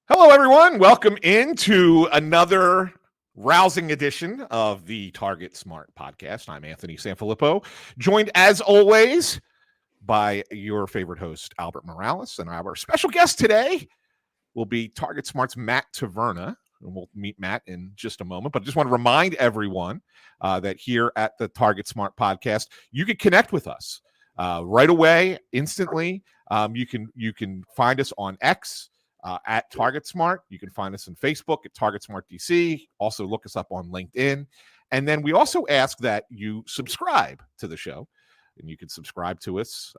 Hello, everyone. Welcome into another rousing edition of the Target Smart Podcast. I'm Anthony Sanfilippo, joined as always by your favorite host, Albert Morales. And our special guest today will be Target Smart's Matt Taverna. And we'll meet Matt in just a moment. But I just want to remind everyone that here at the Target Smart Podcast, you can connect with us right away, instantly. You can find us on X. At Target Smart. You can find us on Facebook at Target Smart DC. Also look us up on LinkedIn. And then we also ask that you subscribe to the show. And you can subscribe to us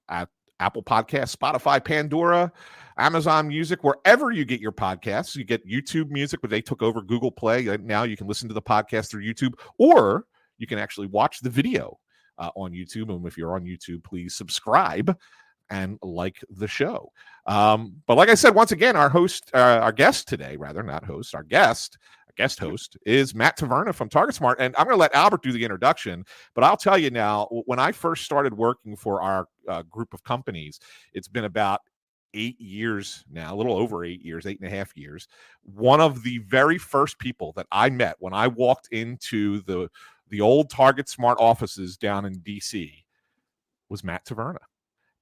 at Apple Podcasts, Spotify, Pandora, Amazon Music, wherever you get your podcasts. You get YouTube Music, but they took over Google Play. Now you can listen to the podcast through YouTube, or you can actually watch the video on YouTube. And if you're on YouTube, please subscribe and like the show. But like I said, once again, our guest today, our guest host is Matt Taverna from Target Smart. And I'm going to let Albert do the introduction, but I'll tell you now, when I first started working for our group of companies, it's been about 8 years now, a little over 8 years, 8.5 years. One of the very first people that I met when I walked into the old Target Smart offices down in DC was Matt Taverna.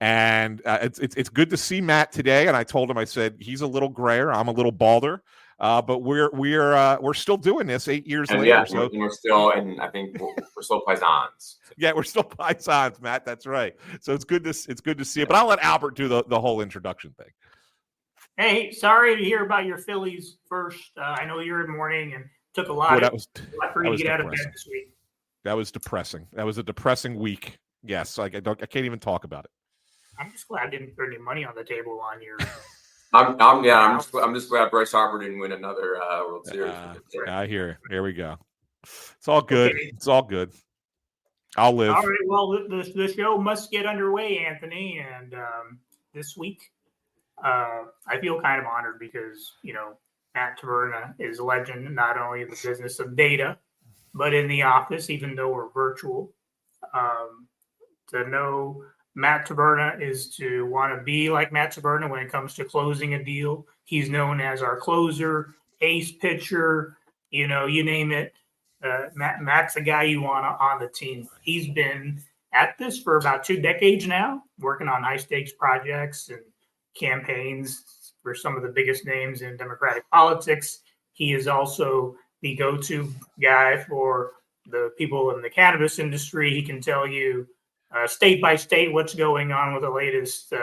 And it's good to see Matt today. And I told him, I said, he's a little grayer, I'm a little balder, but we're still doing this 8 years later. Yeah, so we're still, and I think we're still paisans. Yeah, we're still paisans, Matt. That's right. So it's good to see it. But I'll let Albert do the whole introduction thing. Hey, sorry to hear about your Phillies first. I know you're in mourning and took a lot for you to get out of bed this week. That was depressing. That was a depressing week. Yes, I can't even talk about it. I'm just glad I didn't throw any money on the table on your. I'm just glad Bryce Harper didn't win another World Series. I hear. Here we go. It's all good. Okay. It's all good. I'll live. All right. Well, the show must get underway, Anthony. And this week, I feel kind of honored because Matt Taverna is a legend, not only in the business of data, but in the office, even though we're virtual. To know Matt Taverna is to want to be like Matt Taverna when it comes to closing a deal. He's known as our closer, ace pitcher, you name it. Matt's the guy you want on the team. He's been at this for about 2 decades now, working on high-stakes projects and campaigns for some of the biggest names in Democratic politics. He is also the go-to guy for the people in the cannabis industry. He can tell you state by state what's going on with the latest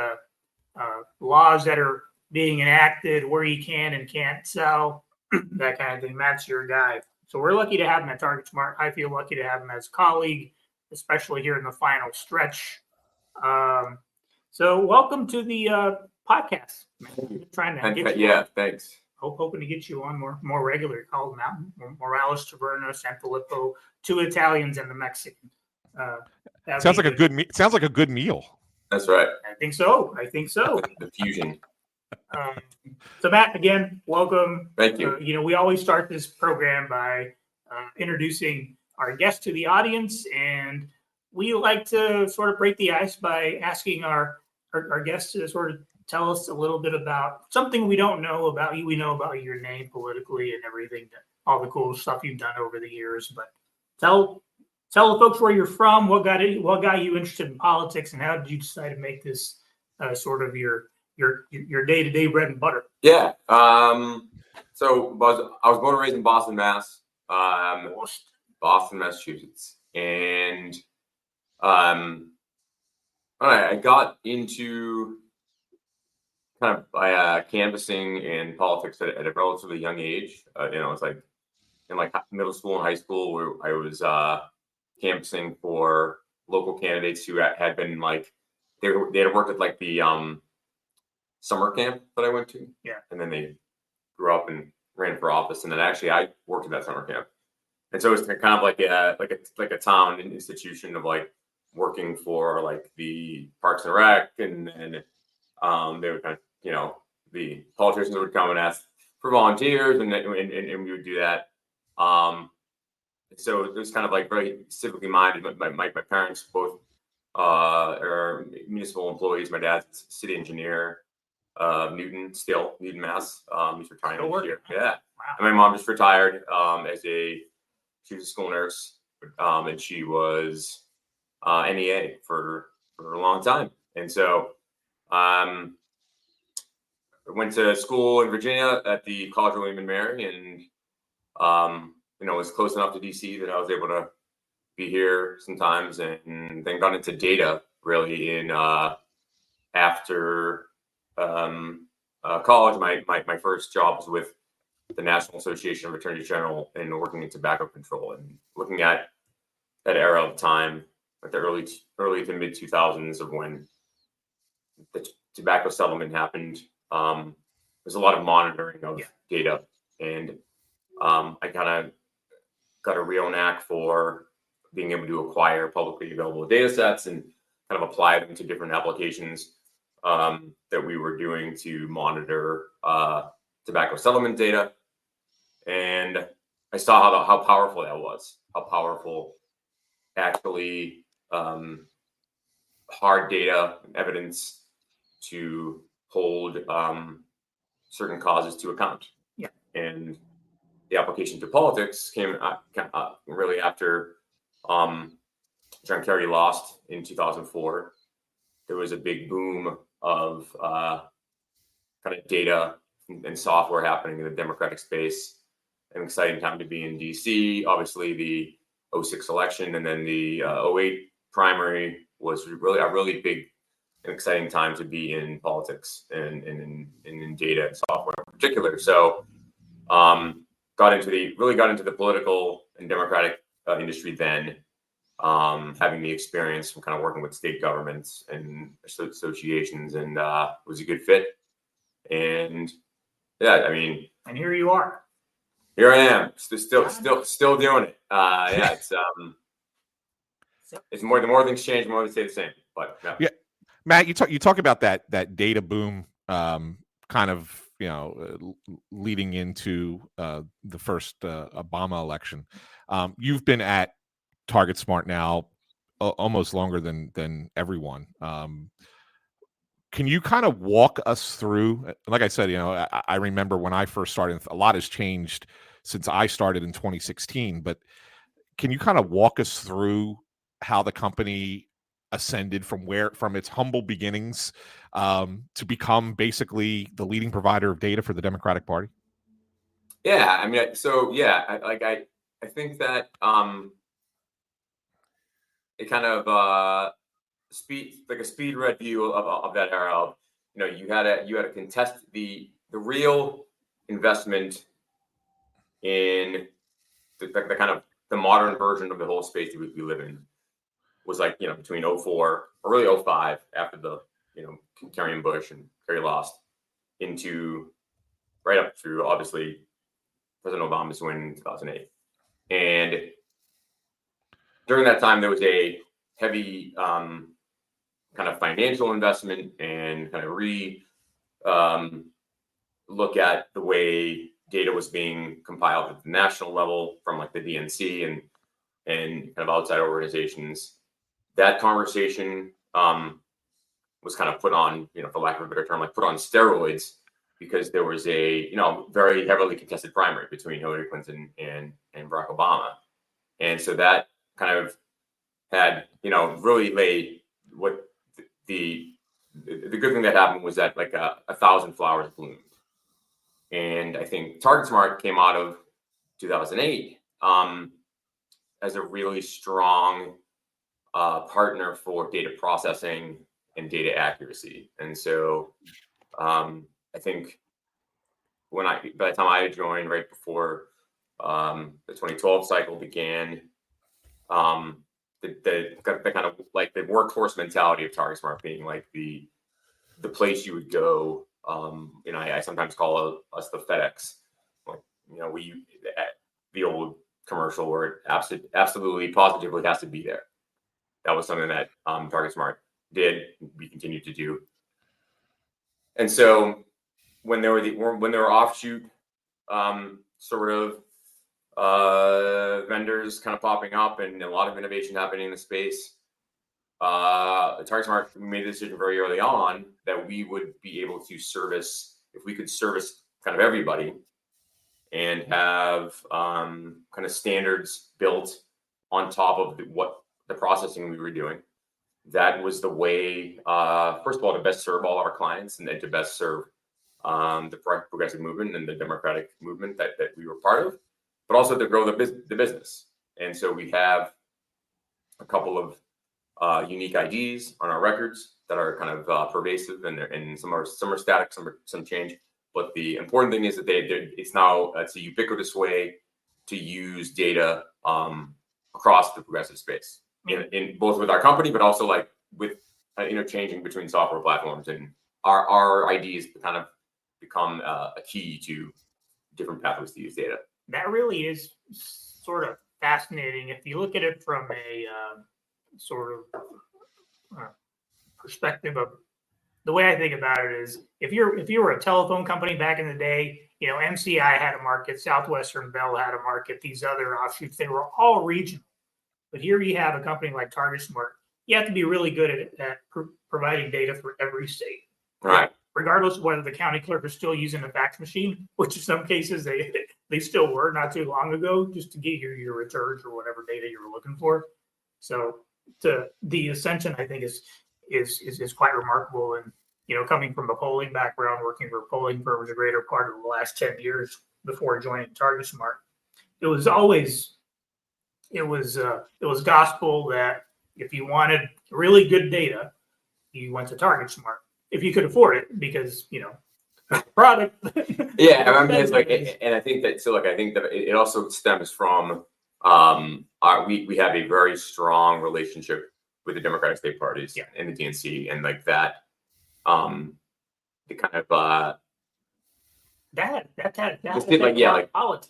laws that are being enacted, where you can and can't sell, that kind of thing. Matt's your guy. So we're lucky to have him at Target Smart. I feel lucky to have him as a colleague, especially here in the final stretch. So welcome to the podcast. Thanks. Hoping to get you on more regular. Call him out. Morales, Taverna, Sanfilippo, 2 Italians and the Mexican. Sounds like a good meal. That's right. I think so. The fusion. So Matt, again, welcome. Thank you. We always start this program by introducing our guest to the audience, and we like to sort of break the ice by asking our guests to sort of tell us a little bit about something we don't know about you. We know about your name politically and everything, all the cool stuff you've done over the years, but tell the folks where you're from, what got you interested in politics, and how did you decide to make this sort of your day-to-day bread and butter? Yeah. So I was born and raised in Boston, Mass. Boston, Massachusetts, and I got into kind of canvassing and politics at a relatively young age. It's like in like middle school and high school where I was canvassing for local candidates who had been like they had worked at like the summer camp that I went to. Yeah. And then they grew up and ran for office, and then actually I worked at that summer camp. And so it's kind of like a town institution of like working for like the Parks and Rec, and they would kind of, the politicians would come and ask for volunteers, and we would do that. So it was kind of like very civically minded. My parents both are municipal employees. My dad's a city engineer. Newton, Mass. He's retiring Still this working. year. Yeah. Wow. And my mom just retired she was a school nurse, and she was NEA for a long time. And so I went to school in Virginia at the College of William and Mary, and was close enough to DC that I was able to be here sometimes, and then got into data really in after college. My first job was with the National Association of Attorneys General and working in tobacco control, and looking at that era of time, like the early to mid 2000s of when the tobacco settlement happened. There's a lot of monitoring of data, and I kind of got a real knack for being able to acquire publicly available data sets and kind of apply them to different applications that we were doing to monitor tobacco settlement data. And I saw how powerful that was, how powerful actually hard data and evidence to hold certain causes to account. Yeah. And the application to politics came really after John Kerry lost in 2004. There was a big boom of kind of data and software happening in the Democratic space. An exciting time to be in DC. Obviously, the 06 election and then the 08 primary was really a really big and exciting time to be in politics and in data and software in particular. So got into the political and Democratic industry then, having the experience from kind of working with state governments and associations, and it was a good fit. And yeah, I mean, And here you are. Here I am, still doing it. Yeah, it's more. The more things change, the more they stay the same. But yeah, Matt, you talk about that data boom, kind of leading into the first Obama election. You've been at Target Smart now almost longer than everyone. Can you kind of walk us through? Like I said, I remember when I first started. A lot has changed since I started in 2016. But can you kind of walk us through how the company ascended from its humble beginnings to become basically the leading provider of data for the Democratic Party? Yeah, I mean, I think that it kind of a speed read view of that era. Of, you had to contest the real investment in the kind of the modern version of the whole space that we live in was like, between 04 or really 05 after the, Kerry and Bush and Kerry lost, into right up through obviously President Obama's win in 2008. And during that time, there was a heavy kind of financial investment and kind of look at the way data was being compiled at the national level from like the DNC and kind of outside organizations. That conversation was kind of put on, for lack of a better term, like put on steroids, because there was a, very heavily contested primary between Hillary Clinton and Barack Obama. And so that kind of had, really laid what the good thing that happened was that like 1,000 flowers bloomed. And I think Target Smart came out of 2008 as a really strong partner for data processing and data accuracy. And so I think by the time I joined, right before the 2012 cycle began, the kind of like the workforce mentality of Target Smart being like the place you would go. I sometimes call us the FedEx. Like, the old commercial where it absolutely positively has to be there. That was something that Target Smart did. We continue to do. And so when there were offshoot sort of vendors kind of popping up and a lot of innovation happening in the space, Target Smart, we made the decision very early on that we would be able to service, if we could service kind of everybody and have kind of standards built on top of what the processing we were doing. That was the way, first of all, to best serve all our clients and then to best serve the progressive movement and the democratic movement that we were part of, but also to grow the business. And so we have a couple of unique IDs on our records that are kind of pervasive, and some are static, some change. But the important thing is that it's a ubiquitous way to use data across the progressive space, in both with our company, but also like with interchanging between software platforms. And our IDs kind of become a key to different pathways to use data. That really is sort of fascinating if you look at it from a sort of perspective of the way I think about it is if you were a telephone company back in the day, MCI had a market, Southwestern Bell had a market, these other offshoots, they were all regional. But here you have a company like Target Smart. You have to be really good at providing data for every state. Right. Regardless of whether the county clerk is still using a fax machine, which in some cases they still were not too long ago, just to get your returns or whatever data you were looking for. So the ascension, I think, is quite remarkable. And coming from a polling background, working for polling firms a greater part of the last 10 years before joining Target Smart, it was gospel that if you wanted really good data, you went to Target Smart if you could afford it, because product. Yeah, I mean, it's like, and I think that I think that it also stems from we have a very strong relationship with the Democratic state parties and the DNC, and like that, the kind of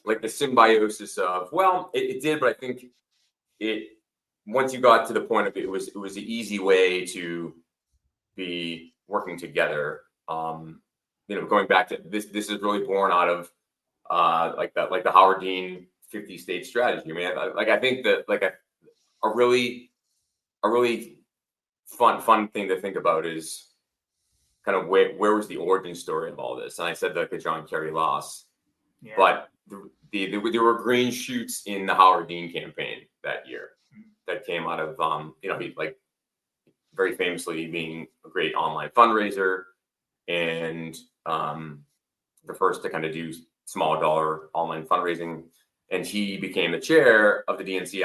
like the symbiosis of, well, it did, but I think it, once you got to the point of it was the easy way to be working together. Going back to this is really born out of like the Howard Dean 50 state strategy. I mean, I think that like a really fun thing to think about is kind of where was the origin story of all this. And I said like the John Kerry loss, but there were green shoots in the Howard Dean campaign that year that came out of he like very famously being a great online fundraiser and the first to kind of do small dollar online fundraising. And he became the chair of the DNC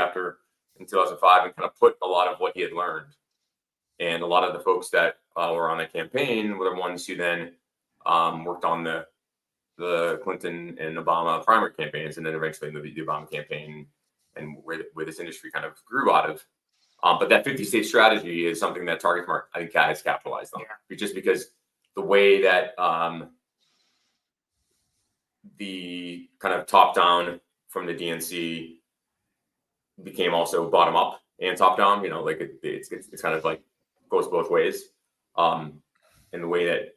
in 2005 and kind of put a lot of what he had learned. And a lot of the folks that were on the campaign were the ones who then worked on the Clinton and Obama primary campaigns, and then eventually in the Obama campaign, and where this industry kind of grew out of. But that 50-state strategy is something that Target Smart, I think, has capitalized on, just because the way that the kind of top down from the DNC became also bottom up and top down. Like it's kind of like goes both ways. In the way that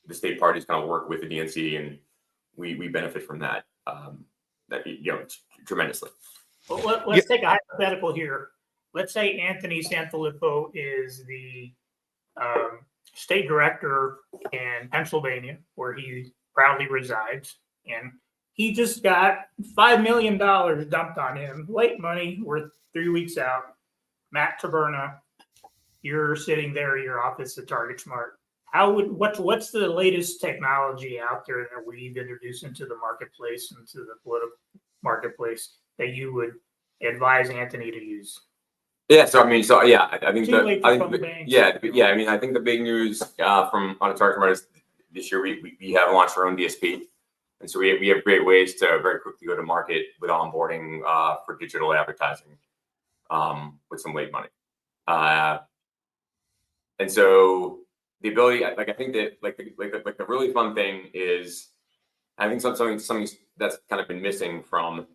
the state parties kind of work with the DNC, and we benefit from that. Tremendously. Well, let's take a hypothetical here. Let's say Anthony Sanfilippo is the state director in Pennsylvania, where he proudly resides, and he just got $5 million dumped on him, late money, worth 3 weeks out. Matt Taverna, you're sitting there in your office at Target Smart. What's the latest technology out there that we've introduced into the marketplace, into the political marketplace, that you would advise Anthony to use? Yeah, I think I mean, I think the big news from on Target Smart is this year we have launched our own DSP, and so we have great ways to very quickly go to market with onboarding for digital advertising with some late money, and so the ability, I think that the really fun thing is, I think something that's kind of been missing from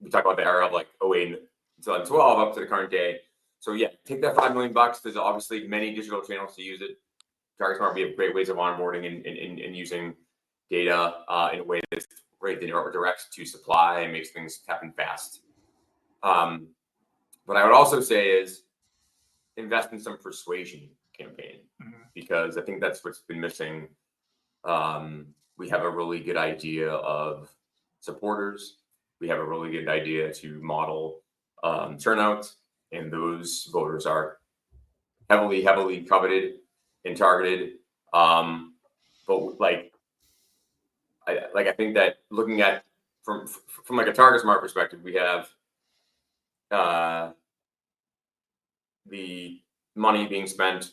we talk about the era of like 08 2012 up to the current day. So take that $5 million. There's obviously many digital channels to use it. Target Smart, we have great ways of onboarding and using data in a way that's very direct to supply and makes things happen fast. The what I would also say is invest in some persuasion campaign, because I think that's what's been missing. We have a really good idea of supporters. We have a really good idea to model turnout, and those voters are heavily coveted and targeted. But I think that looking at from like a Target Smart perspective, we have the money being spent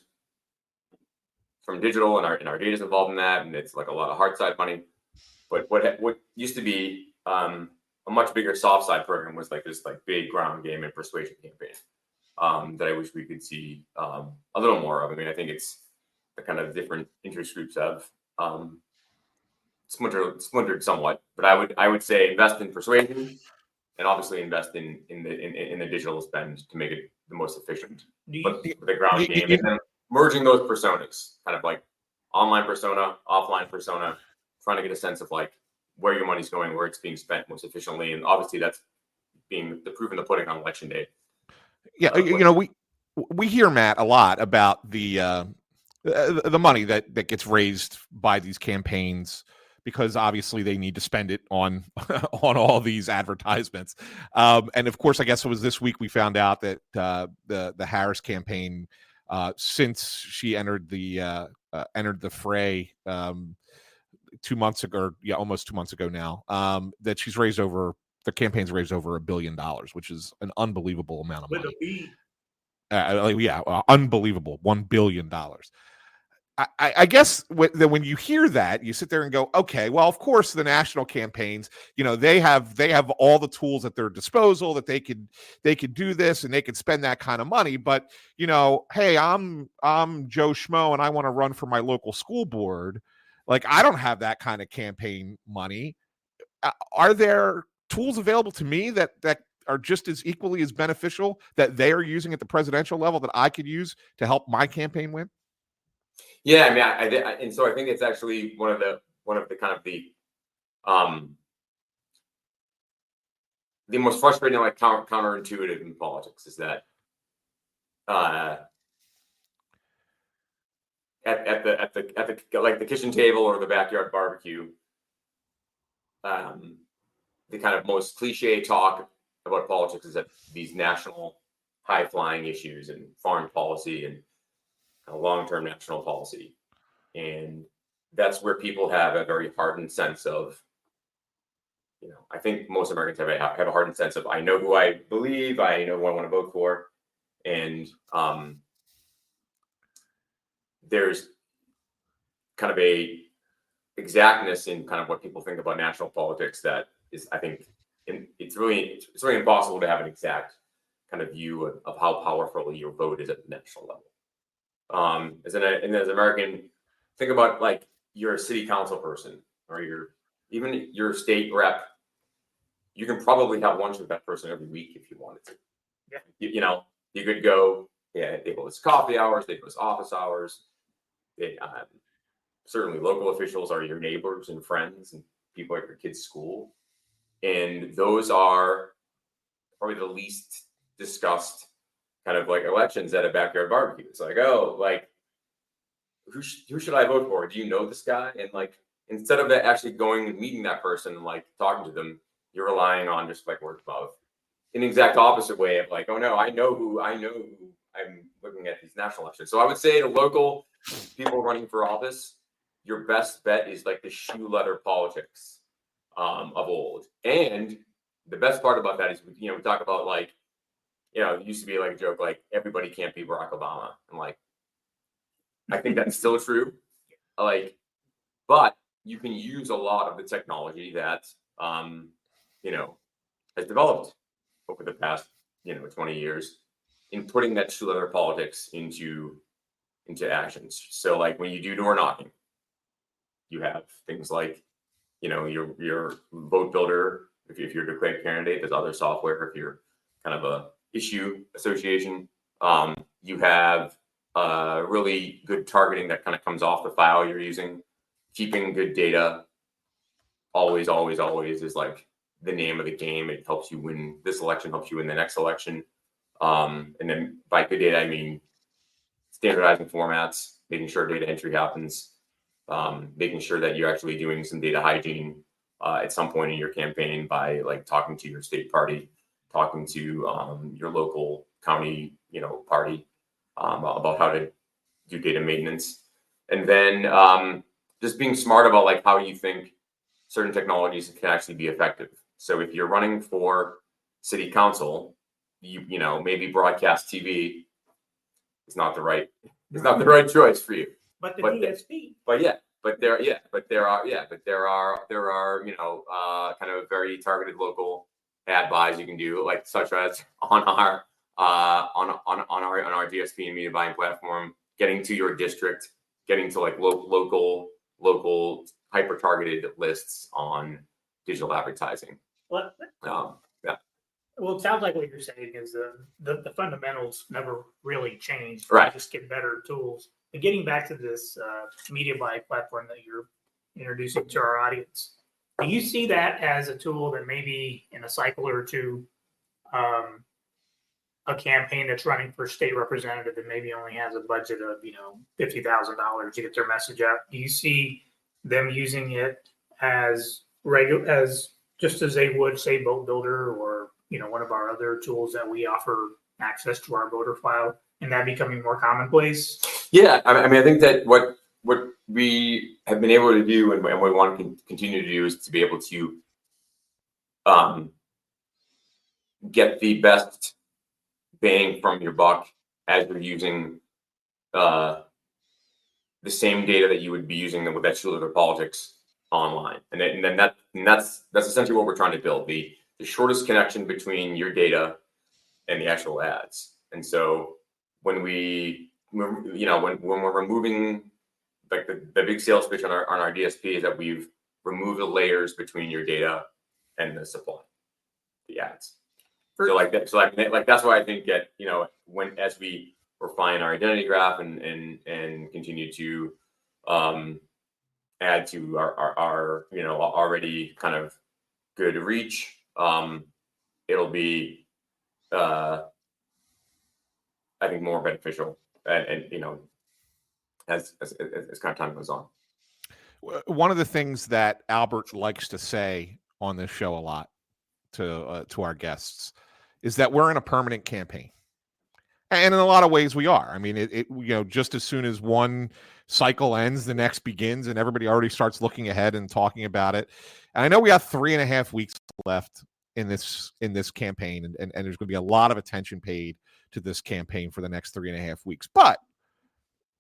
from digital, and our data is involved in that, and it's like a lot of hard side money. But what used to be a much bigger soft side program was like this like big ground game and persuasion campaign that I wish we could see a little more of. I mean, I think it's the kind of different interest groups have splintered somewhat, but I would say invest in persuasion, and obviously invest in the digital spend to make it the most efficient. But the ground game, and then merging those personas, kind of like online persona, offline persona, trying to get a sense of like where your money's going, where it's being spent most efficiently, and obviously that's being the proof in the pudding on election day. Yeah, we hear, Matt, a lot about the money that gets raised by these campaigns, because obviously they need to spend it on on all these advertisements. And of course, I guess it was this week we found out that the Harris campaign, since she entered the fray 2 months ago, almost 2 months ago now, that the campaign's raised over $1 billion, which is an unbelievable amount of money. Unbelievable, $1 billion. I guess when you hear that, you sit there and go, okay, well, of course, the national campaigns, they have all the tools at their disposal that they could do this, and they could spend that kind of money. But hey, I'm Joe Schmo, and I want to run for my local school board. Like, I don't have that kind of campaign money. Are there tools available to me that are just as equally as beneficial that they are using at the presidential level that I could use to help my campaign win? Yeah, I mean, and so I think it's actually one of the kind of the most frustrating, like counterintuitive in politics is that at the like the kitchen table or the backyard barbecue, the kind of most cliche talk about politics is that these national high flying issues and foreign policy and long-term national policy, and that's where people have a very hardened sense of, I think most Americans have a hardened sense of, I know who I believe, I know who I want to vote for, and there's kind of a exactness in kind of what people think about national politics that is, I think, it's really impossible to have an exact kind of view of how powerful your vote is at the national level. As an American, think about like you're a city council person, or even your state rep. You can probably have lunch with that person every week if you wanted to. Yeah. You could go. Yeah, they go to coffee hours. They go to office hours. Certainly, local officials are your neighbors and friends and people at your kid's school, and those are probably the least discussed kind of like elections at a backyard barbecue. It's like, oh, like who should I vote for? Do you know this guy? And like, instead of actually going and meeting that person and like talking to them, you're relying on just like word of mouth. In the exact opposite way of like, oh no, I know who I'm looking at these national elections. So I would say to local people running for office, your best bet is like the shoe leather politics of old. And the best part about that is, we talk about like, it used to be like a joke, like everybody can't be Barack Obama. And like, I think that's still true. Like, but you can use a lot of the technology that, has developed over the past, 20 years in putting that shoe leather politics into actions. So like when you do door knocking, you have things like, your vote builder. If you're a declared candidate, there's other software. If you're kind of a issue association, you have really good targeting that kind of comes off the file you're using. Keeping good data always is like the name of the game. It helps you win this election, helps you win the next election. And then by good data, I mean standardizing formats, making sure data entry happens, making sure that you're actually doing some data hygiene at some point in your campaign by like talking to your state party, talking to your local county, party about how to do data maintenance, and then just being smart about like how you think certain technologies can actually be effective. So if you're running for city council, maybe broadcast TV is not the right choice for you. But the But the- DSP. But there are kind of very targeted local ad buys you can do, like such as on our DSP and media buying platform, getting to your district, getting to like local hyper targeted lists on digital advertising. Well, Well, it sounds like what you're saying is the fundamentals never really changed. Right. Just get better tools. But getting back to this media buy platform that you're introducing to our audience, do you see that as a tool that maybe in a cycle or two, a campaign that's running for state representative that maybe only has a budget of $50,000 to get their message out? Do you see them using it as just as they would say Boat Builder or one of our other tools that we offer access to our voter file, and that becoming more commonplace? Yeah, I mean, I think that what we have been able to do and we want to continue to do is to be able to get the best bang from your buck as you're using the same data that you would be using with that Schooler Politics online, and then that's essentially what we're trying to build, the shortest connection between your data and the actual ads. And so when when we're removing like the big sales pitch on our DSP is that we've removed the layers between your data and the supply, the ads. So like that, that's why I think that as we refine our identity graph and continue to add to our already kind of good reach, it'll be I think more beneficial and as kind of time goes on. One of the things that Albert likes to say on this show a lot to our guests is that we're in a permanent campaign. And in a lot of ways we are. I mean, it just as soon as one cycle ends, the next begins, and everybody already starts looking ahead and talking about it. And I know we have 3.5 weeks left in this campaign, and there's going to be a lot of attention paid to this campaign for the next 3.5 weeks. But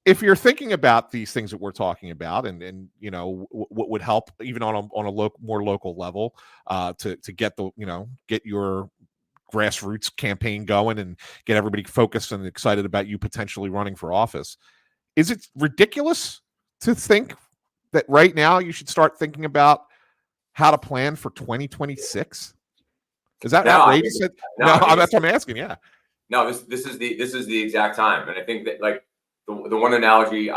if you're thinking about these things that we're talking about, and what would help even on a more local level to get get your grassroots campaign going and get everybody focused and excited about you potentially running for office. Is it ridiculous to think that right now you should start thinking about how to plan for 2026? Is that outrageous? No, that's what I'm asking. Yeah. No, this is the exact time, and I think that like the one analogy,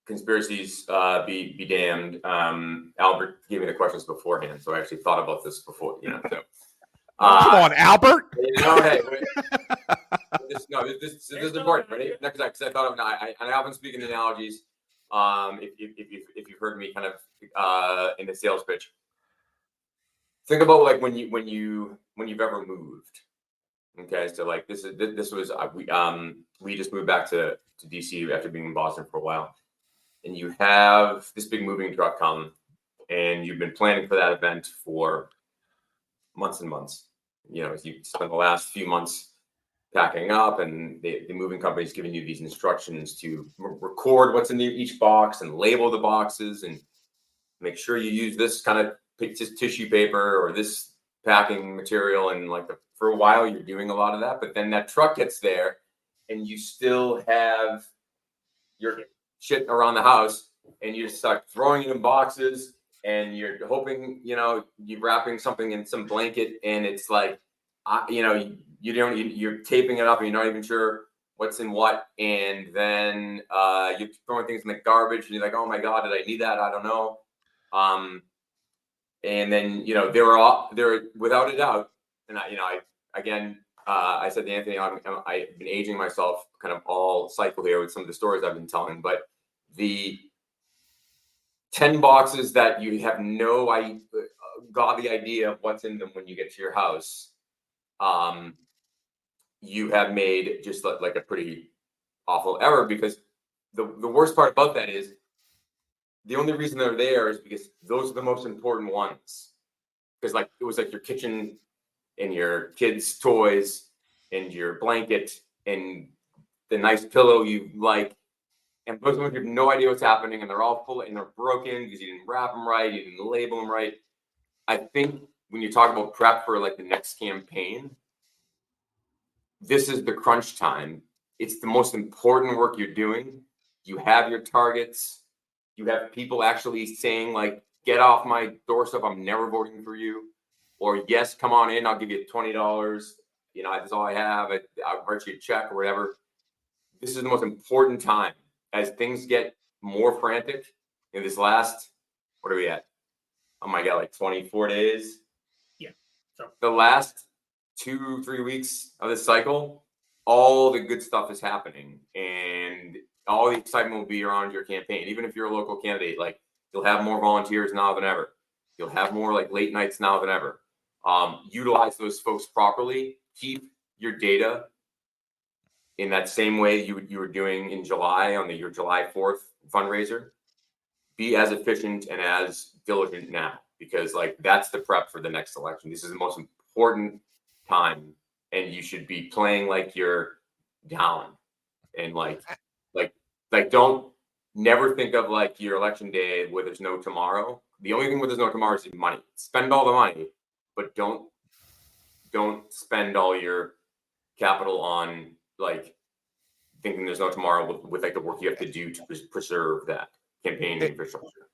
conspiracies be damned. Albert gave me the questions beforehand, so I actually thought about this before. So, come on, Albert. Hey, this is important, right? Because I thought of I have been speaking analogies. If you've heard me kind of in the sales pitch, think about like when you've ever moved. Okay, so like this was we just moved back to DC after being in Boston for a while. And you have this big moving truck come, and you've been planning for that event for months and months. You spent the last few months packing up, and the moving company is giving you these instructions to record what's in each box and label the boxes and make sure you use this kind of tissue paper or this packing material. And for a while, you're doing a lot of that, but then that truck gets there, and you still have your shit around the house, and you start throwing it in boxes, and you're hoping you're wrapping something in some blanket, and it's like you're taping it up, and you're not even sure what's in what, and then you're throwing things in the garbage, and you're like, oh my god, did I need that? I don't know. And then there without a doubt and I said to Anthony, I've been aging myself kind of all cycle here with some of the stories I've been telling, but the 10 boxes that you have no godly idea of what's in them when you get to your house, you have made just like a pretty awful error, because the worst part about that is the only reason they're there is because those are the most important ones. Because like it was like your kitchen and your kids' toys and your blanket and the nice pillow you like, and those ones you have no idea what's happening, and they're all full and they're broken because you didn't wrap them right, you didn't label them right. I think when you talk about prep for like the next campaign, this is the crunch time. It's the most important work you're doing. You have your targets. You have people actually saying like, get off my doorstep, I'm never voting for you. Or yes, come on in, I'll give you $20. You know, that's all I have. I'll write you a check or whatever. This is the most important time as things get more frantic in this last, what are we at? Oh my God, like 24 days. Yeah. So the last 2-3 weeks of this cycle, all the good stuff is happening, and all the excitement will be around your campaign. Even if you're a local candidate, like you'll have more volunteers now than ever. You'll have more like late nights now than ever. Utilize those folks properly. Keep your data in that same way you were doing in July on your July 4th fundraiser. Be as efficient and as diligent now, because like that's the prep for the next election. This is the most important time, and you should be playing like you're down, and like don't never think of like your election day where there's no tomorrow. The only thing where there's no tomorrow is money. Spend all the money, but don't spend all your capital on like thinking there's no tomorrow with like the work you have to do to preserve that campaign infrastructure.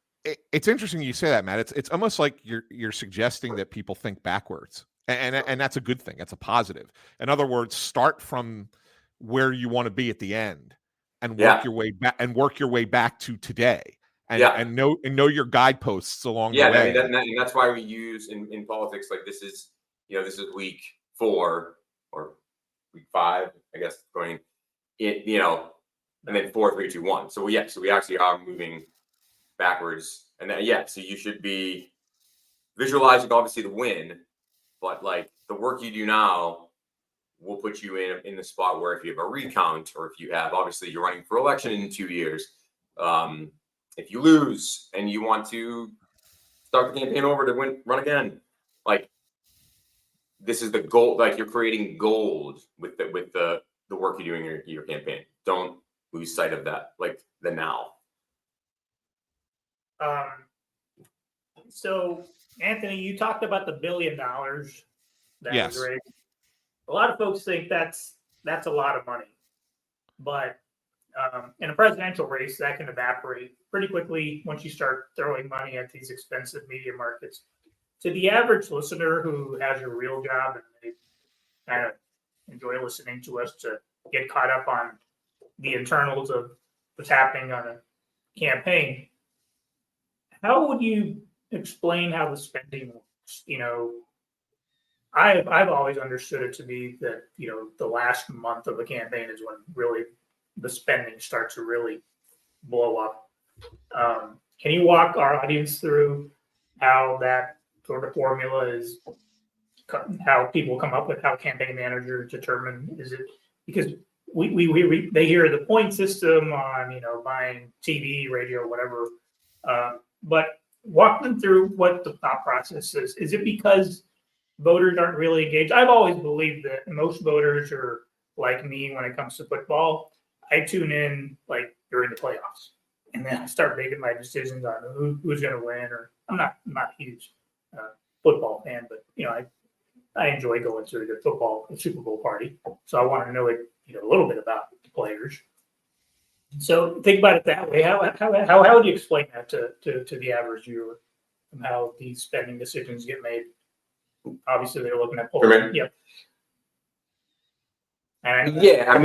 It's interesting you say that, Matt. It's almost like you're suggesting that people think backwards, and that's a good thing. That's a positive. In other words, start from where you want to be at the end, and work your way back, to today, and know your guideposts along the way. I mean, and that's why we use in politics, like this is week 4 or week 5, I guess, going it, and then 4, 3, 2, 1. So we actually are moving backwards, and then so you should be visualizing obviously the win, but like the work you do now will put you in the spot where if you have a recount, or if you have, obviously you're running for election in 2 years, if you lose and you want to start the campaign over to run again, like this is the goal. Like you're creating gold with the work you're doing in your campaign. Don't lose sight of that, like the now. So Anthony, you talked about the $1 billion that Yes. was raised. A lot of folks think that's a lot of money, but in a presidential race, that can evaporate pretty quickly once you start throwing money at these expensive media markets. To the average listener who has a real job and they kind of enjoy listening to us to get caught up on the internals of what's happening on a campaign, how would you explain how the spending works? I've always understood it to be that, the last month of a campaign is when really the spending starts to really blow up. Can you walk our audience through how that sort of formula is, how people come up with how campaign managers determine, is it because they hear the point system on, buying TV, radio, whatever. But walk them through what the thought process is. Is it because voters aren't really engaged? I've always believed that most voters are like me when it comes to football. I tune in like during the playoffs, and then I start making my decisions on who's going to win. Or I'm not a huge football fan, but I enjoy going to the Super Bowl party. So I want to know a little bit about the players. So think about it that way. How would you explain that to the average viewer, and how these spending decisions get made? Obviously, they're looking at polls. Yep. And I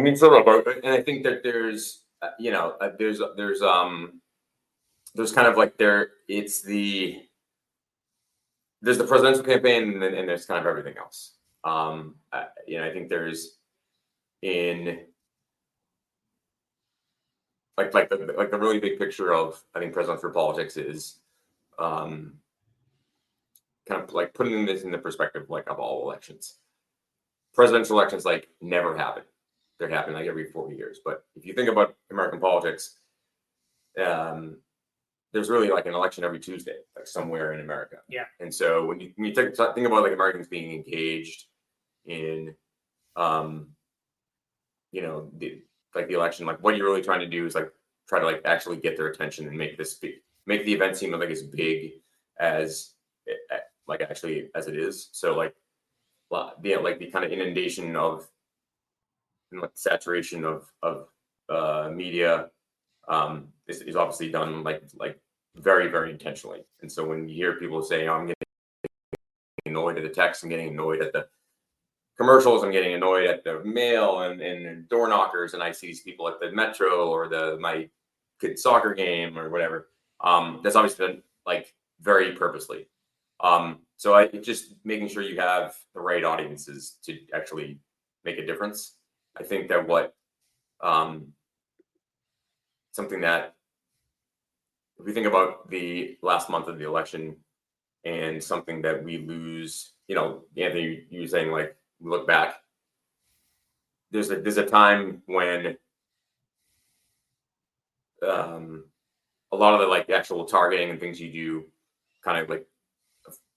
mean, so look, and I think that there's kind of like it's the there's the presidential campaign, and there's kind of everything else. I think there's the really big picture of, I think, presidential politics is kind of like putting this in the perspective like of all elections. Presidential elections like never happen. They happen like every 4 years. But if you think about American politics, there's really like an election every Tuesday, like somewhere in America. Yeah. And so when you think about like Americans being engaged in, the election, like what you're really trying to do is like try to like actually get their attention and make the event seem like as big as actually as it is. So like the kind of inundation of saturation of media is obviously done like very, very intentionally. And so when you hear people say, "Oh, I'm getting annoyed at the text, I'm getting annoyed at the commercials, I'm getting annoyed at the mail and door knockers," and I see these people at the metro or my kid's soccer game or whatever, that's obviously done like very purposely. So I just making sure you have the right audiences to actually make a difference. I think that something that, if we think about the last month of the election and something that we lose, Anthony, you were saying like we look back. There's a time when a lot of the like actual targeting and things you do, kind of like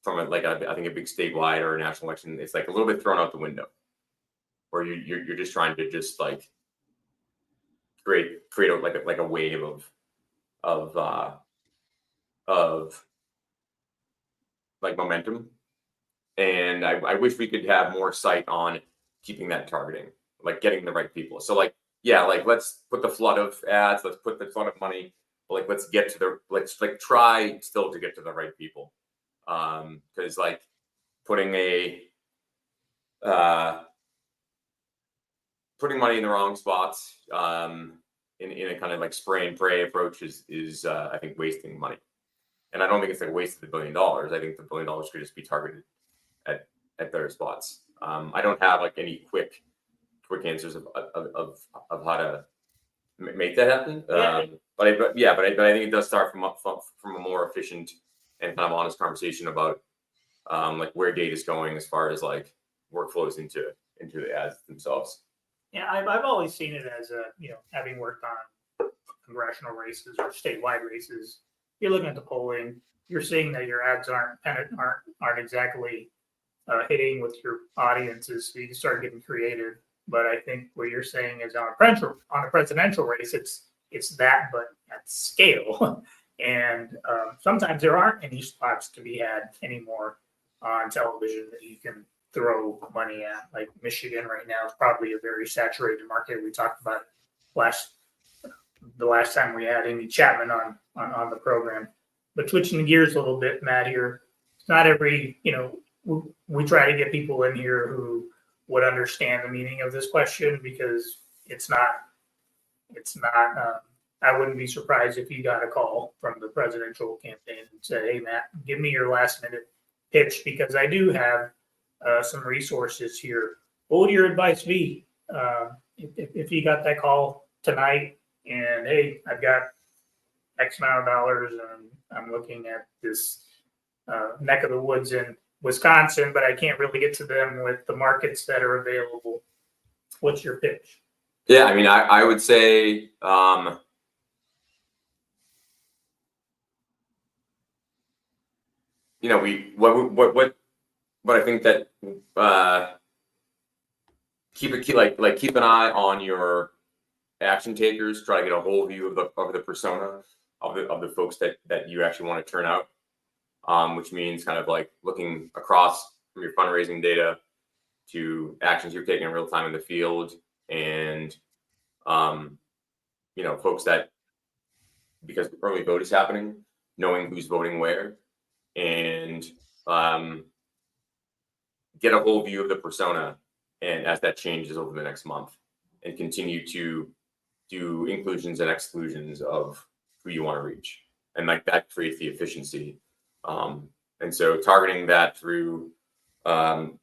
from I think a big statewide or a national election, it's like a little bit thrown out the window, where you're just trying to just like create a wave of like momentum. And I wish we could have more sight on keeping that targeting, like getting the right people. So like, yeah, like let's put the flood of ads, let's put the flood of money, but like let's try still to get to the right people. Because like putting money in the wrong spots in a kind of like spray and pray approach is I think wasting money. And I don't think it's like a waste of $1 billion. I think the $1 billion could just be targeted at better spots. I don't have like any quick answers of how to make that happen. But I think it does start from a more efficient and kind of honest conversation about like where data is going as far as like workflows into the ads themselves. Yeah, I've always seen it as having worked on congressional races or statewide races. You're looking at the polling, you're seeing that your ads aren't exactly hitting with your audiences, so you can start getting creative. But I think what you're saying is on a presidential race, it's that, but at scale. And sometimes there aren't any spots to be had anymore on television that you can throw money at. Like Michigan right now is probably a very saturated market. We talked about the last time we had Amy Chapman on the program. But switching gears a little bit, Matt, here, it's not every, we try to get people in here who would understand the meaning of this question, because it's not, I wouldn't be surprised if you got a call from the presidential campaign and said, "Hey, Matt, give me your last minute pitch," because I do have some resources here. What would your advice be if you got that call tonight and, "Hey, I've got X amount of dollars and I'm looking at this neck of the woods in Wisconsin, but I can't really get to them with the markets that are available"? What's your pitch? Yeah, I mean, I would say what I think that keep an eye on your action takers. Try to get a whole view of the persona of the folks that you actually want to turn out, which means kind of like looking across from your fundraising data to actions you're taking in real time in the field, and folks that, because the early vote is happening, knowing who's voting where, and get a whole view of the persona, and as that changes over the next month, and continue to do inclusions and exclusions of who you want to reach, and like that creates the efficiency And so targeting that through, again,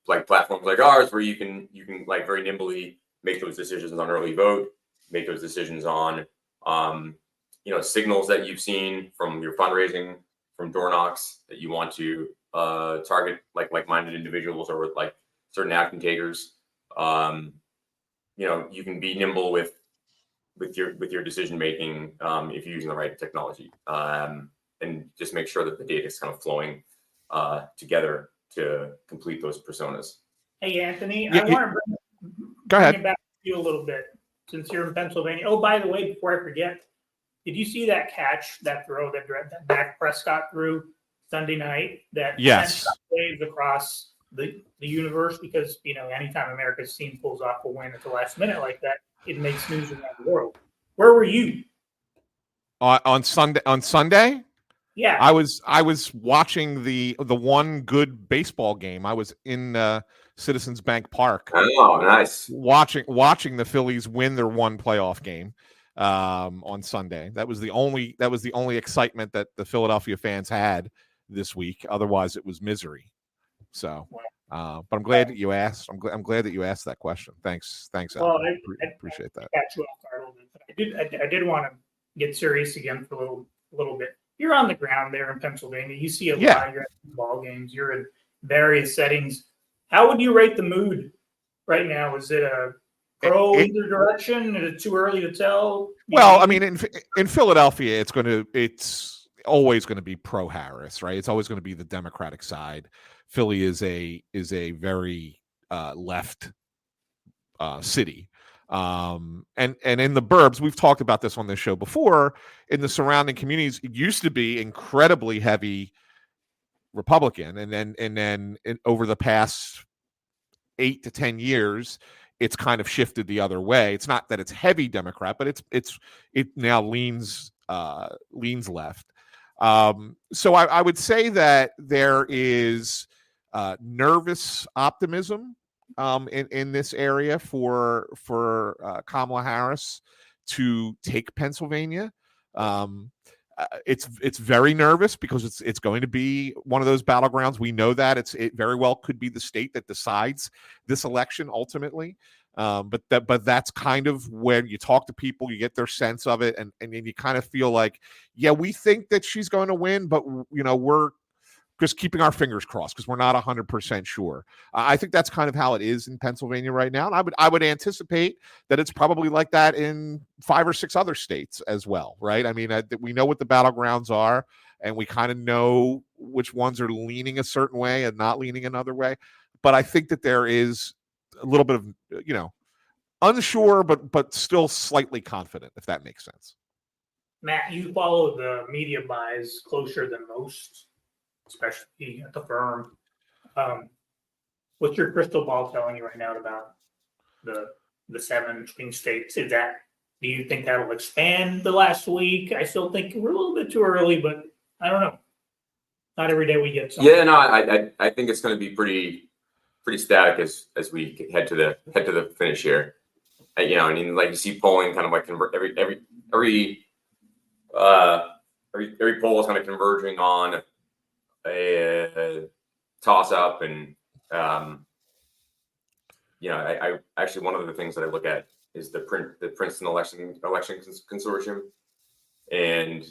like platforms like ours, where you can like very nimbly make those decisions on early vote, make those decisions on, signals that you've seen from your fundraising, from door knocks that you want to target like-minded individuals or with like certain action takers. You can be nimble with your decision making if you're using the right technology, and just make sure that the data is kind of flowing together to complete those personas. Hey, Anthony, Yeah, I want to go bring ahead. it back to you a little bit since you're in Pennsylvania. Oh, by the way, before I forget, did you see that catch, that throw that Dak Prescott threw Sunday night that Yes. sent waves across the universe? Because, anytime America's team pulls off a win at the last minute like that, it makes news around the world. Where were you? On Sunday? Yeah. I was watching the one good baseball game. I was in Citizens Bank Park. Oh, nice. Watching the Phillies win their one playoff game on Sunday. That was the only excitement that the Philadelphia fans had this week. Otherwise, it was misery. So, but I'm glad that you asked. I'm glad that you asked that question. Thanks. Well, I appreciate that. Catch you off guard a little bit. I did want to get serious again for a little bit. You're on the ground there in Pennsylvania. You see a lot of your ball games. You're in various settings. How would you rate the mood right now? Is it a pro either direction? Is it too early to tell? Well, I mean, in Philadelphia, it's always going to be pro Harris, right? It's always going to be the Democratic side. Philly is a very left city. And in the burbs, we've talked about this on this show before. In the surrounding communities, it used to be incredibly heavy Republican, and then over the past 8 to 10 years, it's kind of shifted the other way. It's not that it's heavy Democrat, but it now leans left. So I would say that there is nervous optimism in this area for Kamala Harris to take Pennsylvania. It's very nervous because it's going to be one of those battlegrounds. We know that it very well could be the state that decides this election ultimately. But that's kind of when you talk to people, you get their sense of it, and then you kind of feel like, yeah, we think that she's going to win, but we're just keeping our fingers crossed because we're not 100% sure. I think that's kind of how it is in Pennsylvania right now, and I would anticipate that it's probably like that in 5 or 6 other states as well, right? I mean, we know what the battlegrounds are, and we kind of know which ones are leaning a certain way and not leaning another way. But I think that there is a little bit of unsure, but still slightly confident, if that makes sense. Matt, you follow the media buys closer than most, especially at the firm. What's your crystal ball telling you right now about the 7 swing states? Do you think that'll expand the last week? I still think we're a little bit too early, but I don't know. Not every day we get something. Yeah, no, I think it's going to be pretty static as we head to the finish here. I mean, like you see polling kind of like every poll is kind of converging on a toss up, and I actually, one of the things that I look at is the Princeton election consortium, and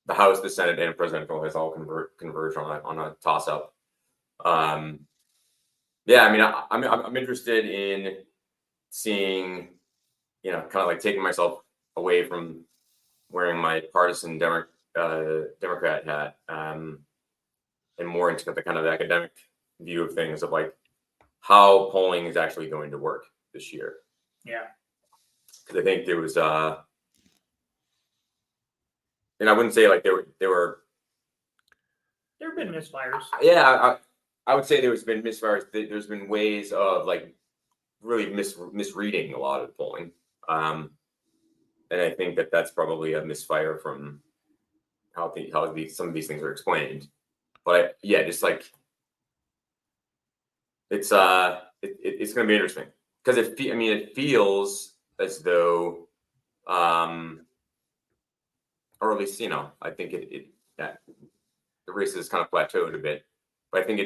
the House, the Senate, and presidential has all converged on a toss up. Yeah, I mean, I'm interested in seeing, kind of like taking myself away from wearing my partisan Democrat hat, and more into the kind of academic view of things of like how polling is actually going to work this year. Yeah, because I think there was, and I wouldn't say like there have been misfires. Yeah, I would say there's been misfires. There's been ways of like really misreading a lot of the polling, and I think that's probably a misfire from how some of these things are explained. But just like it's going to be interesting because it feels as though, or at least I think the races kind of plateaued a bit. But I think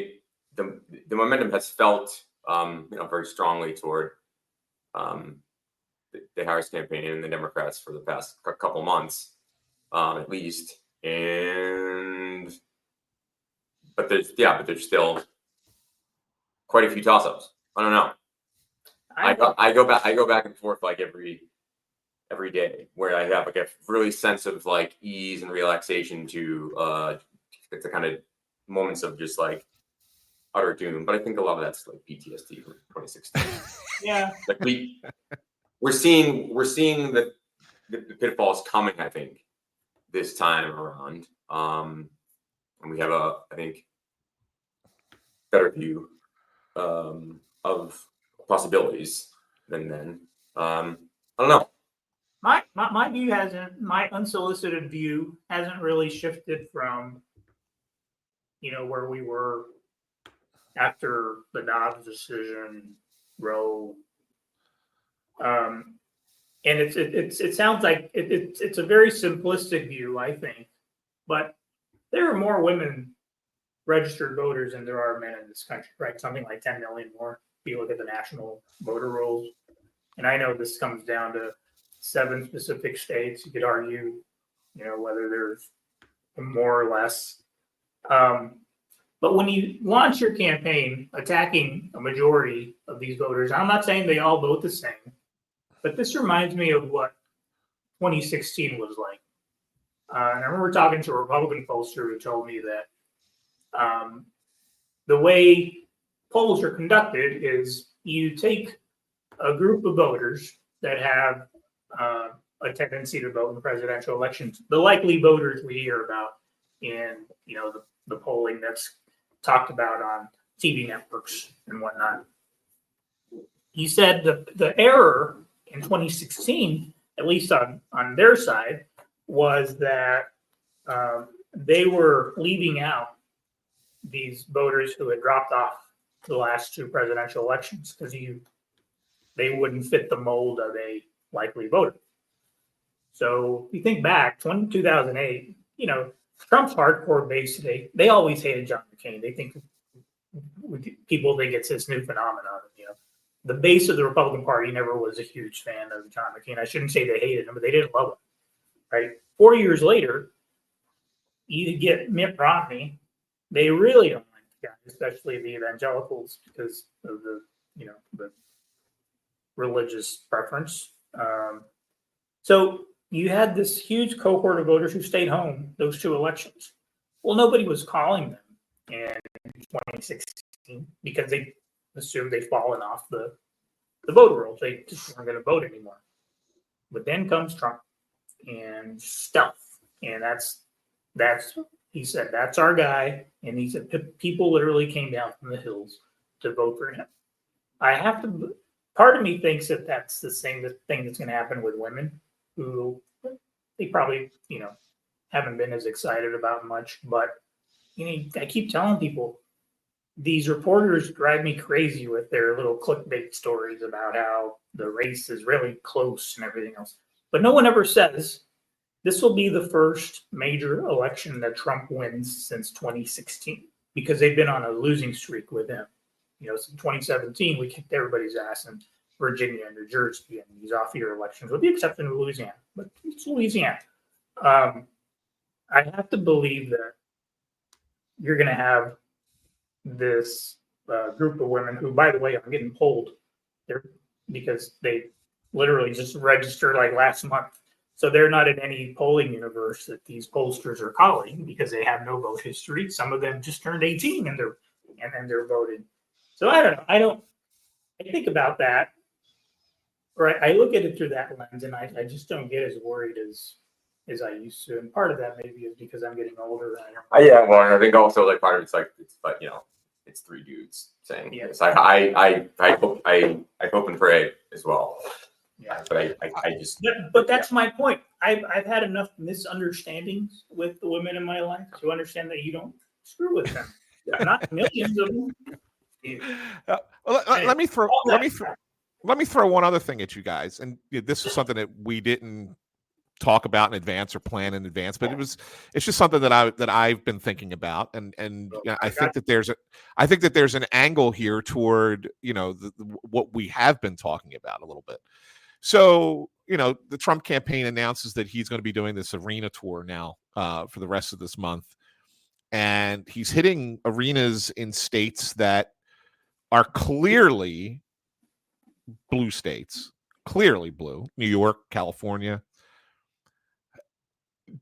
the momentum has felt very strongly toward the Harris campaign and the Democrats for the past couple months, at least. But there's still quite a few toss-ups. I don't know. I go back and forth like every day, where I have like a really sense of like ease and relaxation to the kind of moments of just like utter doom. But I think a lot of that's like PTSD from 2016. Yeah, like we're seeing the pitfalls coming, I think, this time around. And we have I think, better view of possibilities than then. I don't know. My view my unsolicited view hasn't really shifted from, where we were after the Dobbs decision, Roe. And it sounds like it's a very simplistic view, I think, but there are more women registered voters than there are men in this country, right? Something like 10 million more if you look at the national voter rolls. And I know this comes down to 7 specific states. You could argue, whether there's more or less. But when you launch your campaign attacking a majority of these voters, I'm not saying they all vote the same, but this reminds me of what 2016 was like. And I remember talking to a Republican pollster who told me that the way polls are conducted is you take a group of voters that have a tendency to vote in presidential elections, the likely voters we hear about in the polling that's talked about on TV networks and whatnot. He said the error in 2016, at least on their side, was that they were leaving out these voters who had dropped off the last 2 presidential elections because they wouldn't fit the mold of a likely voter. So if you think back, 2008, Trump's hardcore base today, they always hated John McCain. They think people think it's this new phenomenon. The base of the Republican Party never was a huge fan of John McCain. I shouldn't say they hated him, but they didn't love him. Right? 4 years later, you get Mitt Romney. They really don't like the guy, especially the evangelicals, because of the religious preference. So you had this huge cohort of voters who stayed home those 2 elections. Well, nobody was calling them in 2016 because they assumed they'd fallen off the voter rolls. They just weren't going to vote anymore. But then comes Trump and stealth, and that's he said that's our guy, and he said people literally came down from the hills to vote for him. Part of me thinks that that's the same thing that's going to happen with women who they probably haven't been as excited about much, but I keep telling people these reporters drive me crazy with their little clickbait stories about how the race is really close and everything else. But no one ever says this will be the first major election that Trump wins since 2016 because they've been on a losing streak with him. Since 2017, we kicked everybody's ass in Virginia and New Jersey and these off-year elections, with the exception of Louisiana. But it's Louisiana. I have to believe that you're going to have this group of women who, by the way, I'm getting polled because they literally just registered like last month. So they're not in any polling universe that these pollsters are calling because they have no vote history. Some of them just turned 18 and they're voting. So I don't know. I think about that, right? I look at it through that lens, and I just don't get as worried as I used to. And part of that maybe is because I'm getting older. Yeah, well, I think also like part of it's 3 dudes saying yes. I hope and pray as well. Yeah, but I just. But that's my point. I've had enough misunderstandings with the women in my life to understand that you don't screw with them. Not millions of them. Let me throw one other thing at you guys, and this is something that we didn't talk about in advance or plan in advance, but it's just something that I've been thinking about, and I think that there's an angle here toward what we have been talking about a little bit. So the Trump campaign announces that he's going to be doing this arena tour now for the rest of this month, and he's hitting arenas in states that are clearly blue states, clearly blue: New York, California.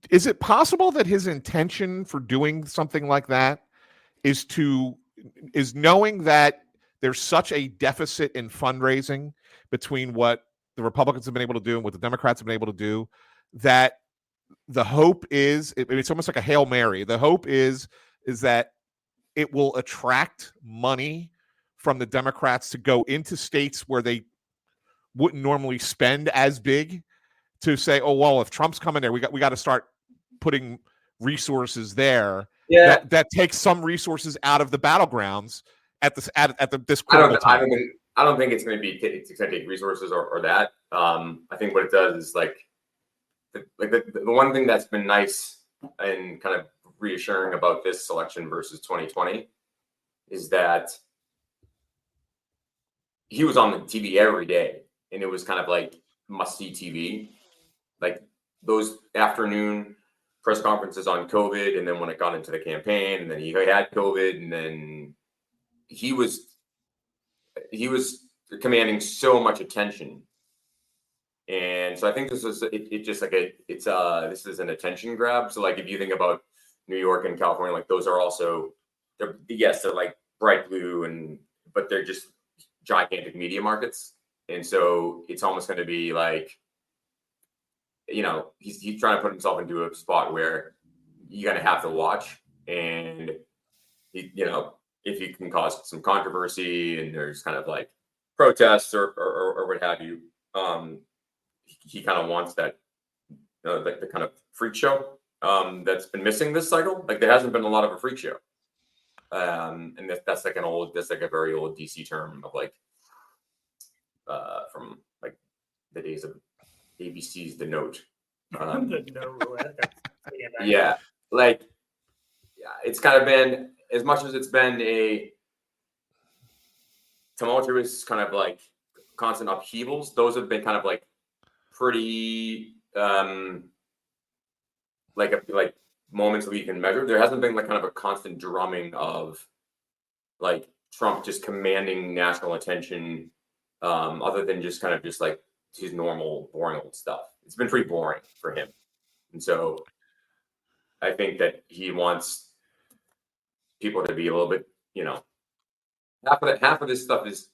Is it possible that his intention for doing something like that is knowing that there's such a deficit in fundraising between what the Republicans have been able to do and what the Democrats have been able to do, that the hope is, it's almost like a Hail Mary. The hope is that it will attract money from the Democrats to go into states where they wouldn't normally spend as big, to say, oh, well, if Trump's coming there, we got to start putting resources there. Yeah, that takes some resources out of the battlegrounds at this critical time. I don't think it's going to take resources or that. I think what it does is like the one thing that's been nice and kind of reassuring about this election versus 2020 is that he was on the TV every day, and it was kind of like must-see TV. Like those afternoon press conferences on COVID, and then when it got into the campaign, and then he had COVID, and then he was commanding so much attention. And so I think this is this is an attention grab. So like if you think about New York and California, like those are also they're like bright blue, but they're just gigantic media markets. And so it's almost going to be like, he's trying to put himself into a spot where you're going to have to watch, and if he can cause some controversy and there's kind of like protests or what have you, he kind of wants that, like the kind of freak show that's been missing this cycle. Like there hasn't been a lot of a freak show, and that's like a very old DC term of like from like the days of ABC's The Note. Yeah, it's kind of been, as much as it's been a tumultuous kind of like constant upheavals, those have been kind of like pretty like moments that you can measure. There hasn't been like kind of a constant drumming of like Trump just commanding national attention, other than just like his normal boring old stuff. It's been pretty boring for him. And so I think that he wants people to be a little bit, half of this stuff is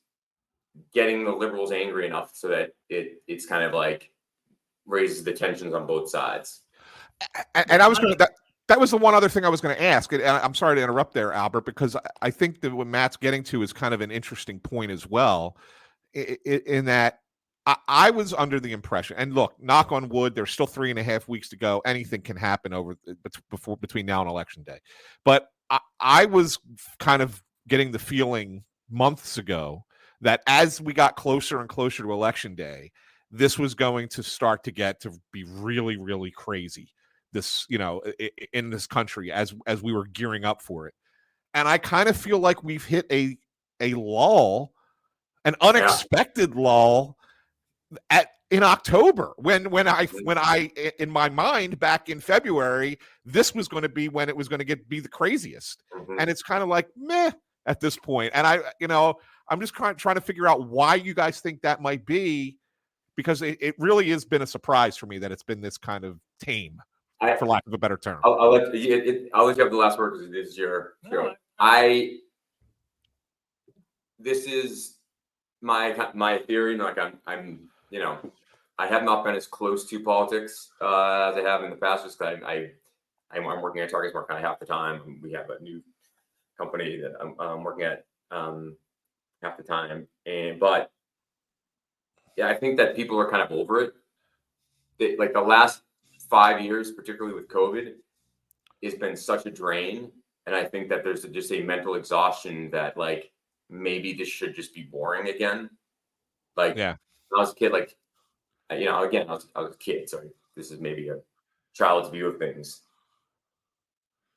getting the liberals angry enough so that it's kind of like raises the tensions on both sides. And I was going to, that was the one other thing I was going to ask. And I'm sorry to interrupt there, Albert, because I think that what Matt's getting to is kind of an interesting point as well, in that I was under the impression, and look, knock on wood, there's still 3.5 weeks to go. Anything can happen between now and Election Day. But I was kind of getting the feeling months ago that as we got closer and closer to Election Day, this was going to start to get to be really, really crazy. This, in this country as we were gearing up for it. And I kind of feel like we've hit a lull, an unexpected lull in October, when I in my mind back in February, this was going to be when it was going to be the craziest. Mm-hmm. And it's kind of like meh at this point. And I'm just trying to figure out why you guys think that might be, because it really has been a surprise for me that it's been this kind of tame, for lack of a better term. I'll let you have the last word, because this is your show. This is my theory. Like I'm I have not been as close to politics as I have in the past, just because I'm working at Target Smart kind of half the time. We have a new company that I'm working at half the time, but yeah, I think that people are kind of over it. Like the last 5 years, particularly with COVID, has been such a drain, and I think that there's just a mental exhaustion that like maybe this should just be boring again. Like when I was a kid, like again, I was a kid, so this is maybe a child's view of things.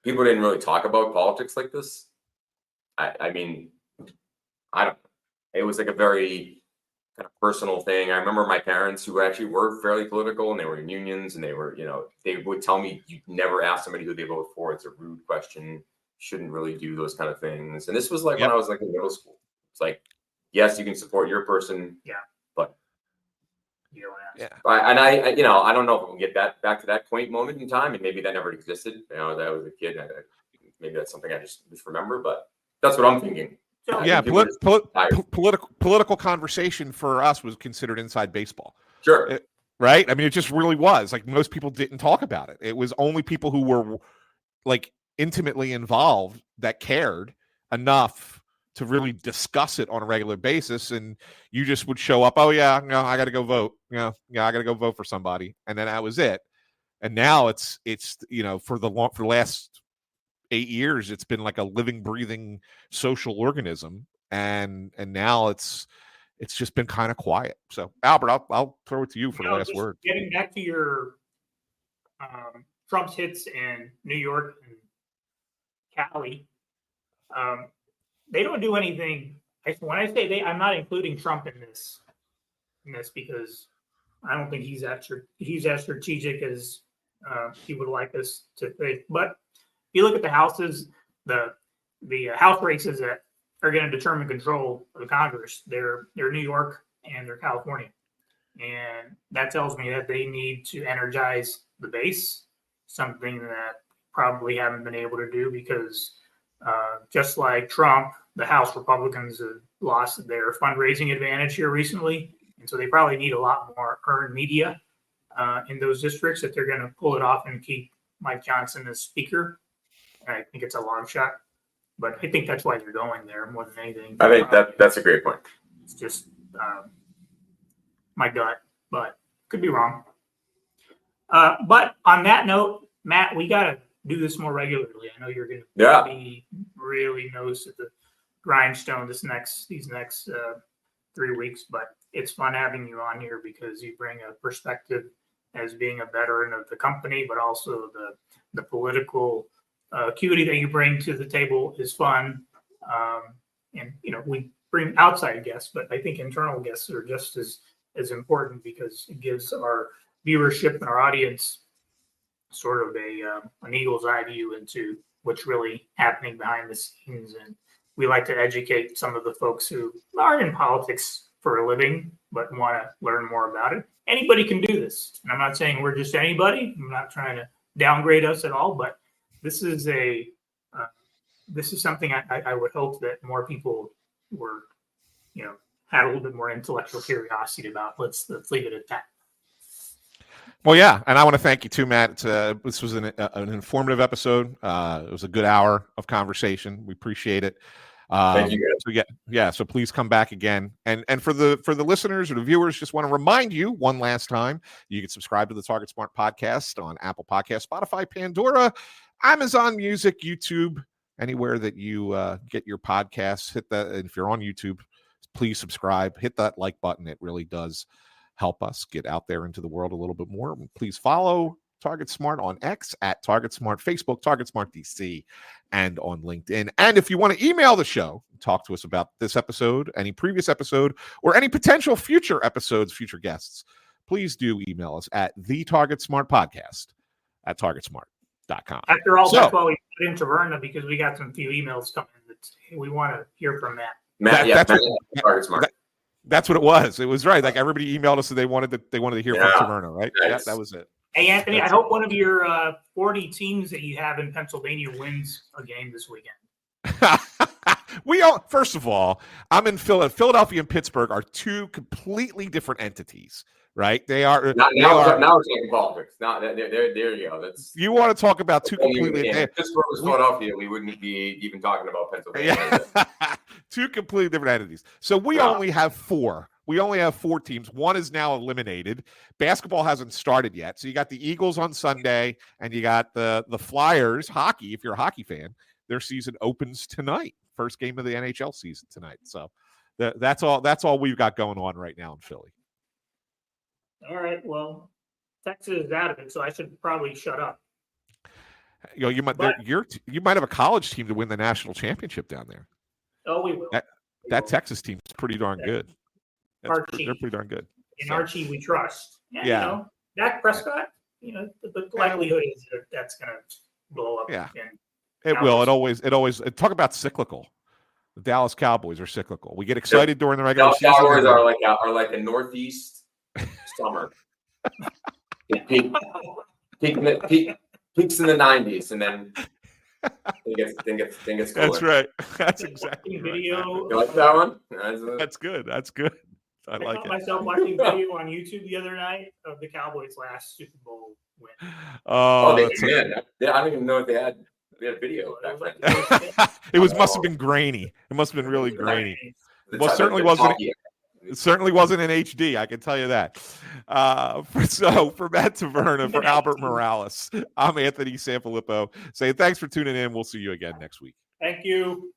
People didn't really talk about politics like this. I mean, I don't know. It was like a very kind of personal thing. I remember my parents who actually were fairly political, and they were in unions, and they were, they would tell me, you never ask somebody who they vote for. It's a rude question. Shouldn't really do those kind of things. And this was like when I was like in middle school. It's like, yes, you can support your person. Yeah. But you don't ask. Yeah. And I don't know if we can get back to that point moment in time, and maybe that never existed. That I was a kid. Maybe that's something I just remember, but that's what I'm thinking. So, yeah, political conversation for us was considered inside baseball. Sure. Right? I mean, it just really was. Like, most people didn't talk about it. It was only people who were like intimately involved that cared enough to really discuss it on a regular basis. And you just would show up, oh yeah, no, I got to go vote. Yeah, I got to go vote for somebody. And then that was it. And now it's for the last 8 years, it's been like a living, breathing social organism, and now it's just been kind of quiet. So, Albert, I'll throw it to you for the last word. Getting back to your Trump's hits in New York and Cali, they don't do anything. When I say they, I'm not including Trump in this because I don't think he's as strategic as he would like us to think. But if you look at the houses, the house races that are going to determine control of the Congress, they're New York and they're California. And that tells me that they need to energize the base, something that probably haven't been able to do because just like Trump, the House Republicans have lost their fundraising advantage here recently. And so they probably need a lot more earned media in those districts if they're going to pull it off and keep Mike Johnson as speaker. I think it's a long shot, but I think that's why they're going there more than anything. I think that's a great point. It's just my gut, but could be wrong. But on that note, Matt, we got to do this more regularly. I know you're going to be really nose at the grindstone these next 3 weeks, but it's fun having you on here because you bring a perspective as being a veteran of the company, but also the political acuity that you bring to the table is fun. And we bring outside guests, but I think internal guests are just as important because it gives our viewership and our audience sort of an eagle's eye view into what's really happening behind the scenes. And we like to educate some of the folks who are in politics for a living, but want to learn more about it. Anybody can do this. And I'm not saying we're just anybody. I'm not trying to downgrade us at all, but this is something I would hope that more people were, had a little bit more intellectual curiosity about. Let's leave it at that. Well, yeah, and I want to thank you too, Matt. This was an informative episode. It was a good hour of conversation. We appreciate it. Thank you. So so please come back again. And for the listeners or the viewers, just want to remind you one last time, you can subscribe to the Target Smart Podcast on Apple Podcasts, Spotify, Pandora, Amazon Music, YouTube, anywhere that you get your podcasts. Hit that. And if you're on YouTube, please subscribe. Hit that like button. It really does help us get out there into the world a little bit more. Please follow Target Smart on X at Target Smart, Facebook, Target Smart DC, and on LinkedIn. And if you want to email the show, talk to us about this episode, any previous episode, or any potential future episodes, future guests, please do email us at thetargetsmartpodcast@targetsmart.com. After all, that's why we put in Taverna, because we got some few emails coming that we want to hear from Matt. Target Smart. That's what it was. It was right. Like everybody emailed us and they wanted to hear from Taverna, right? Nice. That was it. Hey, Anthony, I hope one of your 40 teams that you have in Pennsylvania wins a game this weekend. First of all, I'm in Philadelphia and Pittsburgh are two completely different entities, right? They are. Now we're talking politics. Now there you go. You want to talk about two completely. If Pittsburgh was Philadelphia, we wouldn't be even talking about Pennsylvania. Two completely different entities. So we only have four. We only have 4 teams. One is now eliminated. Basketball hasn't started yet. So you got the Eagles on Sunday, and you got the Flyers hockey. If you're a hockey fan, their season opens tonight. First game of the NHL season tonight. So that's all we've got going on right now in Philly. All right. Well, Texas is out of it, so I should probably shut up. You know, you might But- you might have a college team to win the national championship down there. Oh, we will. That Texas team's pretty darn good. They're pretty darn good. In So, Archie, we trust. And, Yeah. You know, Dak Prescott, you know, the likelihood is that that's going to blow up. Yeah. And it will. It always talk about cyclical. The Dallas Cowboys are cyclical. We get excited during the regular Dallas season. Cowboys are like a northeast summer. Peaks in the 90s, and then gets cooler. That's right. That's exactly right. Video. You like that one? That's good. That's good. I like caught it. myself watching video on YouTube the other night of the Cowboys' last Super Bowl win. Oh, I don't even know if they had video back then. It must have been grainy. It must have been really grainy. Well, The certainly the wasn't. talkie. It certainly wasn't in HD. I can tell you that. For Matt Taverna, for Albert Morales, I'm Anthony Sanfilippo saying thanks for tuning in. We'll see you again next week. Thank you.